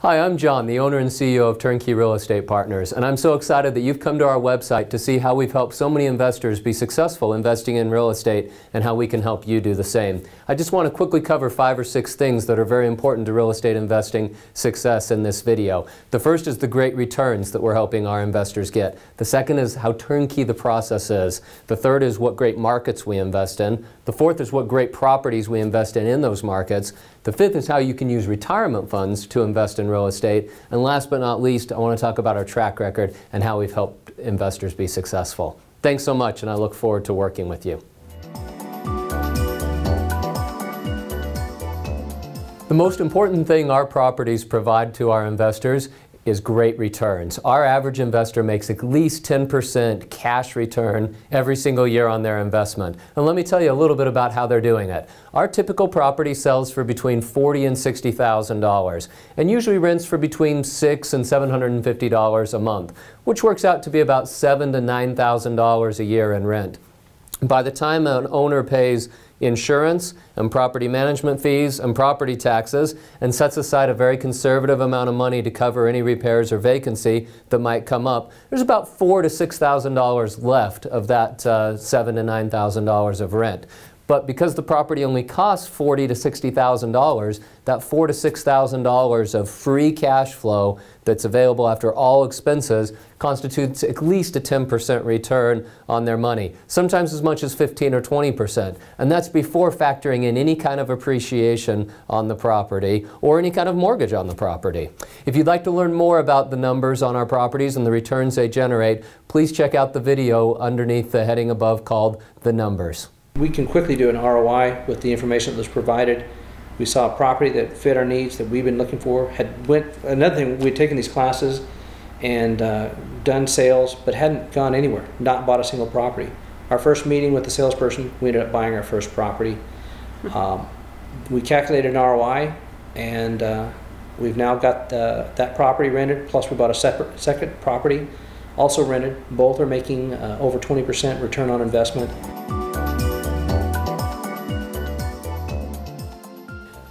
Hi, I'm John, the owner and CEO of Turnkey Real Estate Partners, and I'm so excited that you've come to our website to see how we've helped so many investors be successful investing in real estate and how we can help you do the same. I just want to quickly cover 5 or 6 things that are very important to real estate investing success in this video. The first is the great returns that we're helping our investors get. The second is how turnkey the process is. The third is what great markets we invest in. The fourth is what great properties we invest in those markets. The fifth is how you can use retirement funds to invest in real estate. And last but not least, I want to talk about our track record and how we've helped investors be successful. Thanks so much, and I look forward to working with you. The most important thing our properties provide to our investors is great returns. Our average investor makes at least 10% cash return every single year on their investment. And let me tell you a little bit about how they're doing it. Our typical property sells for between $40,000 and $60,000 and usually rents for between $600 and $750 a month, which works out to be about $7,000 to $9,000 a year in rent. By the time an owner pays insurance and property management fees and property taxes and sets aside a very conservative amount of money to cover any repairs or vacancy that might come up, there's about $4,000 to $6,000 left of that $7,000 to $9,000 of rent. But because the property only costs $40,000 to $60,000, that $4,000 to $6,000 of free cash flow that's available after all expenses constitutes at least a 10% return on their money, sometimes as much as 15 or 20%. And that's before factoring in any kind of appreciation on the property or any kind of mortgage on the property. If you'd like to learn more about the numbers on our properties and the returns they generate, please check out the video underneath the heading above called The Numbers. We can quickly do an ROI with the information that was provided. We saw a property that fit our needs that we've been looking for. Another thing, we'd taken these classes and done sales, but hadn't gone anywhere, not bought a single property. Our first meeting with the salesperson, we ended up buying our first property. We calculated an ROI, and we've now got that property rented, plus we bought a second property, also rented. Both are making over 20% return on investment.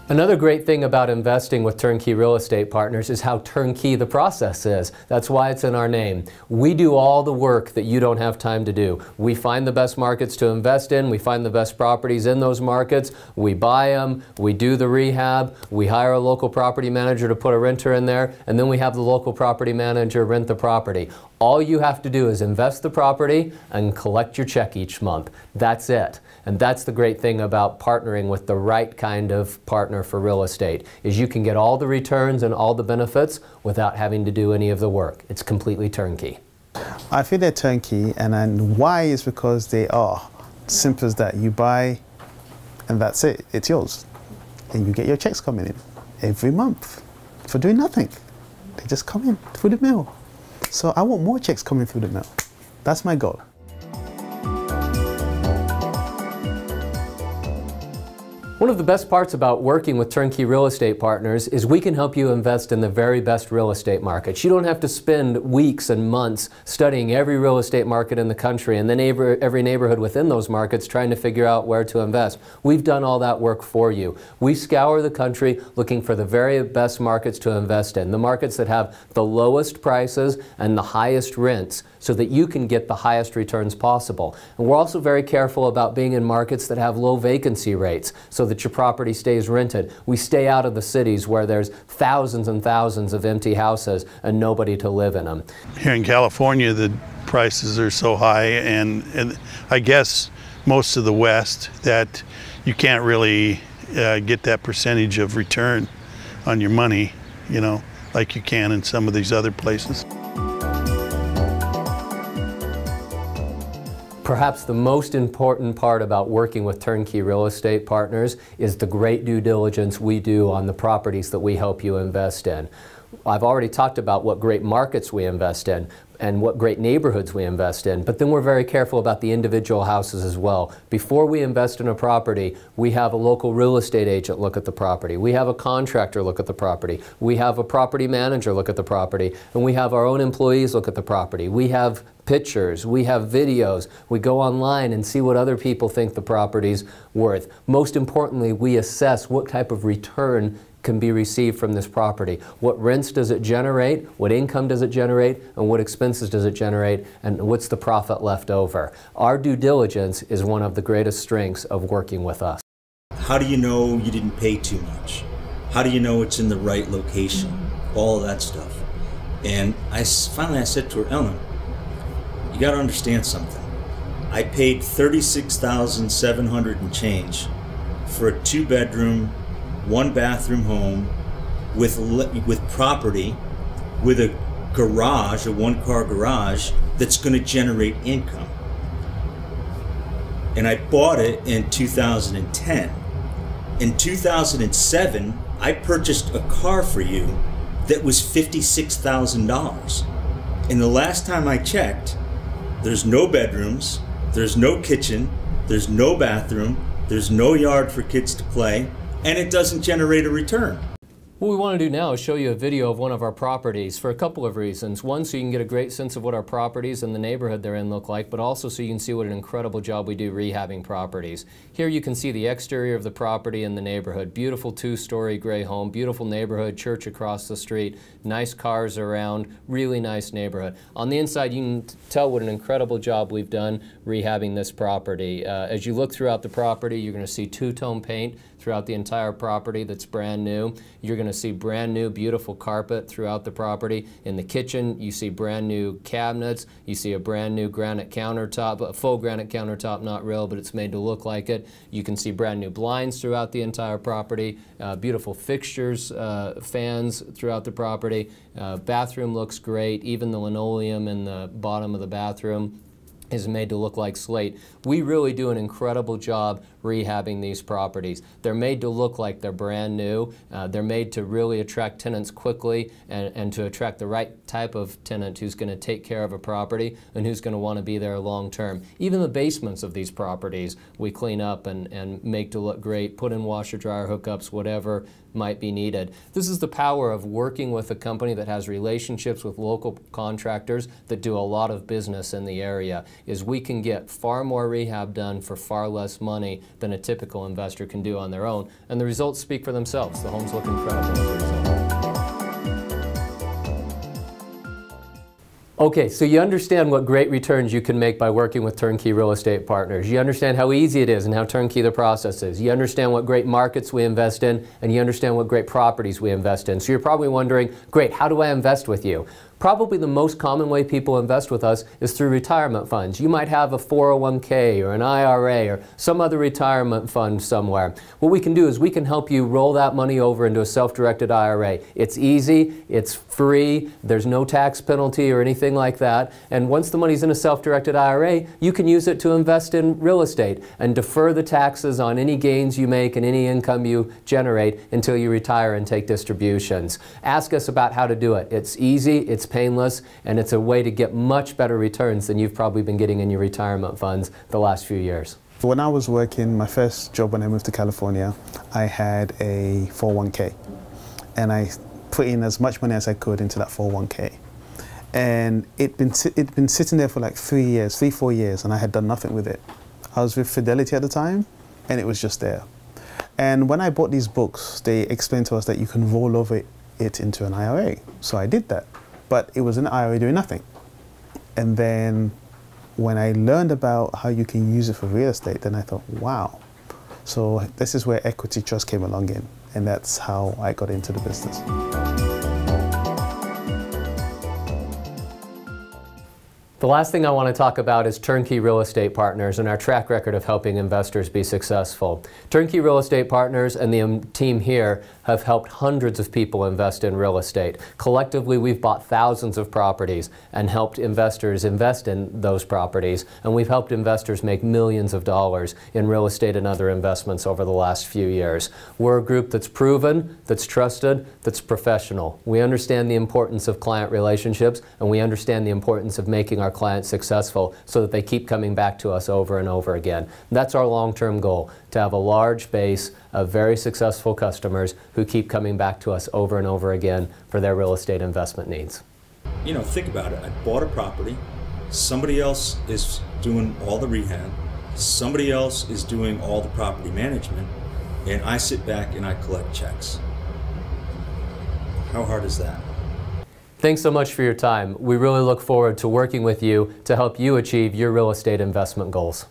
Another great thing about investing with Turnkey Real Estate Partners is how turnkey the process is. That's why it's in our name. We do all the work that you don't have time to do. We find the best markets to invest in. We find the best properties in those markets. We buy them. We do the rehab. We hire a local property manager to put a renter in there. And then we have the local property manager rent the property. All you have to do is invest the property and collect your check each month. That's it. And that's the great thing about partnering with the right kind of partner for real estate, is you can get all the returns and all the benefits without having to do any of the work. It's completely turnkey. I feel they're turnkey, and why is because they are. Simple as that. You buy and that's it. It's yours. And you get your checks coming in every month for doing nothing. They just come in through the mail. So I want more checks coming through the mail. That's my goal. One of the best parts about working with Turnkey Real Estate Partners is we can help you invest in the very best real estate markets. You don't have to spend weeks and months studying every real estate market in the country and then every neighborhood within those markets trying to figure out where to invest. We've done all that work for you. We scour the country looking for the very best markets to invest in, the markets that have the lowest prices and the highest rents, so that you can get the highest returns possible. And we're also very careful about being in markets that have low vacancy rates so that your property stays rented. We stay out of the cities where there's thousands and thousands of empty houses and nobody to live in them. Here in California, the prices are so high, and I guess most of the West, that you can't really get that percentage of return on your money, you know, like you can in some of these other places. Perhaps the most important part about working with Turnkey Real Estate Partners is the great due diligence we do on the properties that we help you invest in. I've already talked about what great markets we invest in and what great neighborhoods we invest in, but then we're very careful about the individual houses as well. Before we invest in a property, we have a local real estate agent look at the property. We have a contractor look at the property. We have a property manager look at the property, and we have our own employees look at the property. We have pictures, we have videos, we go online and see what other people think the property's worth. Most importantly, we assess what type of return can be received from this property. What rents does it generate? What income does it generate? And what expenses does it generate? And what's the profit left over? Our due diligence is one of the greatest strengths of working with us. How do you know you didn't pay too much? How do you know it's in the right location? All of that stuff. And finally I said to her, Ellen, you got to understand something. I paid $36,700 and change for a 2-bedroom, 1-bathroom home with property, with a garage, a 1-car garage that's going to generate income. And I bought it in 2010. In 2007, I purchased a car for you that was $56,000. And the last time I checked, there's no bedrooms, there's no kitchen, there's no bathroom, there's no yard for kids to play, and it doesn't generate a return. What we want to do now is show you a video of one of our properties for a couple of reasons. One, so you can get a great sense of what our properties and the neighborhood they're in look like, but also so you can see what an incredible job we do rehabbing properties. Here you can see the exterior of the property and the neighborhood. Beautiful 2-story gray home, beautiful neighborhood, church across the street, nice cars around, really nice neighborhood. On the inside you can tell what an incredible job we've done rehabbing this property. As you look throughout the property, you're going to see 2-tone paint throughout the entire property that's brand new. You're going to see brand new beautiful carpet throughout the property. In the kitchen you see brand new cabinets, you see a brand new granite countertop, a full granite countertop, not real but it's made to look like it. You can see brand new blinds throughout the entire property, beautiful fixtures, fans throughout the property. Bathroom looks great, even the linoleum in the bottom of the bathroom is made to look like slate. We really do an incredible job rehabbing these properties. They're made to look like they're brand new. They're made to really attract tenants quickly and to attract the right type of tenant who's going to take care of a property and who's going to want to be there long term. Even the basements of these properties we clean up and make to look great, put in washer dryer hookups, whatever might be needed. This is the power of working with a company that has relationships with local contractors that do a lot of business in the area, is we can get far more rehab done for far less money than a typical investor can do on their own, and the results speak for themselves. The homes look incredible as a result. Okay, so you understand what great returns you can make by working with Turnkey Real Estate Partners. You understand how easy it is and how turnkey the process is. You understand what great markets we invest in, and you understand what great properties we invest in. So you're probably wondering, great, how do I invest with you? Probably the most common way people invest with us is through retirement funds. You might have a 401k or an IRA or some other retirement fund somewhere. What we can do is we can help you roll that money over into a self-directed IRA. It's easy, it's free, there's no tax penalty or anything like that. And once the money's in a self-directed IRA, you can use it to invest in real estate and defer the taxes on any gains you make and any income you generate until you retire and take distributions. Ask us about how to do it. It's easy, it's painless, and it's a way to get much better returns than you've probably been getting in your retirement funds the last few years. When I was working, my first job when I moved to California, I had a 401k, and I put in as much money as I could into that 401k. And it'd been sitting there for like 4 years, and I had done nothing with it. I was with Fidelity at the time, and it was just there. And when I bought these books, they explained to us that you can roll over it into an IRA. So I did that. But it was an IRA doing nothing. And then when I learned about how you can use it for real estate, then I thought, wow. So this is where equity trust came along in, and that's how I got into the business. The last thing I want to talk about is Turnkey Real Estate Partners and our track record of helping investors be successful. Turnkey Real Estate Partners and the team here have helped hundreds of people invest in real estate. Collectively, we've bought thousands of properties and helped investors invest in those properties, and we've helped investors make millions of dollars in real estate and other investments over the last few years. We're a group that's proven, that's trusted, that's professional. We understand the importance of client relationships, and we understand the importance of making our clients successful so that they keep coming back to us over and over again. That's our long-term goal, to have a large base of very successful customers who keep coming back to us over and over again for their real estate investment needs. You know, think about it. I bought a property, somebody else is doing all the rehab, somebody else is doing all the property management, and I sit back and I collect checks. How hard is that? Thanks so much for your time. We really look forward to working with you to help you achieve your real estate investment goals.